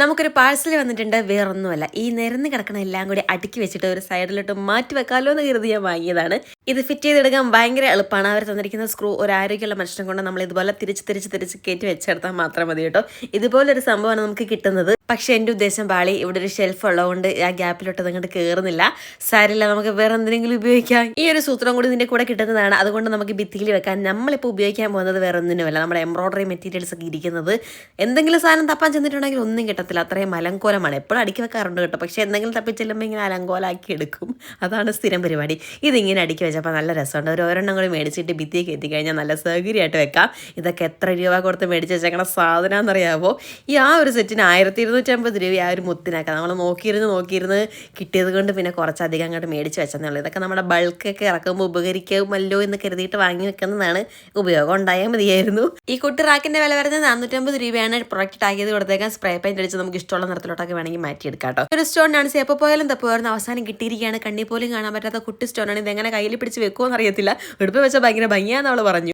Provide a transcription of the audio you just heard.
നമുക്കൊരു പാഴ്സൽ വന്നിട്ടുണ്ട്. വേറൊന്നുമല്ല, ഈ നിരന്ന് കിടക്കണ എല്ലാം കൂടി അടുക്കി വെച്ചിട്ട് ഒരു സൈഡിലോട്ട് മാറ്റി വെക്കാമല്ലോ എന്ന് കരുതി ഞാൻ വാങ്ങിയതാണ്. ഇത് ഫിറ്റ് ചെയ്തെടുക്കാൻ ഭയങ്കര എളുപ്പമാണ്. അവർ തന്നിരിക്കുന്ന സ്ക്രൂ ഒരു ആരോഗ്യമുള്ള മനുഷ്യനെ കൊണ്ട് നമ്മൾ ഇതുപോലെ തിരിച്ച് കയറ്റി വെച്ചെടുത്താൽ മാത്രം മതി കേട്ടോ. ഇതുപോലൊരു സംഭവമാണ് നമുക്ക് കിട്ടുന്നത്. പക്ഷേ എൻ്റെ ഉദ്ദേശം പാളി. ഇവിടെ ഒരു ഷെൽഫ് ഉള്ളതുകൊണ്ട് ആ ഗ്യാപ്പിലോട്ട് അതങ്ങോട്ട് കയറുന്നില്ല. സാരില്ല, നമുക്ക് വേറെ എന്തെങ്കിലും ഉപയോഗിക്കാം. ഈ ഒരു സൂത്രം കൂടി ഇതിൻ്റെ കൂടെ കിട്ടുന്നതാണ്. അതുകൊണ്ട് നമുക്ക് ഭിത്തിയിൽ വെക്കാൻ. നമ്മളിപ്പോൾ ഉപയോഗിക്കാൻ പോകുന്നത് വേറെ ഒന്നിനുമല്ല, നമ്മുടെ എംബ്രോയിഡറി മെറ്റീരിയൽസ് ഒക്കെ ഇരിക്കുന്നത്. എന്തെങ്കിലും സാധനം തപ്പാൻ ചെന്നിട്ടുണ്ടെങ്കിൽ ഒന്നും കിട്ടത്തില്ല. അത്രയും അലങ്കോലമാണ്. എപ്പോഴും അടുക്കി വെക്കാറുണ്ട് കേട്ടോ. പക്ഷേ എന്തെങ്കിലും തപ്പി ചെല്ലുമ്പോൾ ഇങ്ങനെ അലങ്കോലാക്കി എടുക്കും. അതാണ് സ്ഥിരം പരിപാടി. ഇതിങ്ങനെ അടുക്കി വെച്ചപ്പോൾ നല്ല രസമുണ്ട്. ഒരു ഒരെണ്ണം കൂടി മേടിച്ചിട്ട് ഭിത്തിയൊക്കെ എത്തിക്കഴിഞ്ഞാൽ നല്ല സൗകര്യമായിട്ട് വെക്കാം. ഇതൊക്കെ എത്ര രൂപ കൊടുത്ത് മേടിച്ച് വെച്ചേക്കണ സാധനമാണെന്നറിയാമോ? ഈ ആ ഒരു സെറ്റിന് 1250 രൂപ ആ ഒരു മുത്തിനാക്കാം. നമ്മൾ നോക്കിയിരുന്ന് കിട്ടിയത് കൊണ്ട് പിന്നെ കുറച്ചധികം അങ്ങോട്ട് മേടിച്ച് വെച്ചതേ ഉള്ളൂ. ഇതൊക്കെ നമ്മുടെ ബൾക്കൊക്കെ ഇറക്കുമ്പോൾ ഉപകരിക്കുമല്ലോ എന്ന് കരുതിയിട്ട് വാങ്ങി വെക്കുന്നതാണ്. ഉപയോഗം ഉണ്ടായാൽ മതിയായിരുന്നു. ഈ കുട്ടി റാക്കിൻ്റെ വില വരുന്നത് 450 രൂപയാണ്. പ്രൊഡക്റ്റ് ടാഗ് ചെയ്ത് കൊടുത്തേക്കാൻ. സ്പ്രേ പെയിന്റ് അടിച്ച് നമുക്ക് ഇഷ്ടമുള്ള നിറത്തിലോട്ടൊക്കെ വേണമെങ്കിൽ മാറ്റിയെടുക്കാം കേട്ടോ. ഒരു സ്റ്റോൺ ആണ്. എപ്പോൾ പോയാലും തപ്പുമായിരുന്നു. അവസാനം കിട്ടിയിരിക്കുകയാണ്. കണ്ണി പോലും കാണാൻ പറ്റാത്ത കുട്ടി സ്റ്റോണാണ്. ഇതെങ്ങനെ കയ്യിൽ പിടിച്ച് വെക്കുമോ എന്നറിയത്തില്ല. എടുപ്പ് വെച്ചാൽ ഭയങ്കര ഭംഗിയാന്ന് അവൾ പറഞ്ഞു.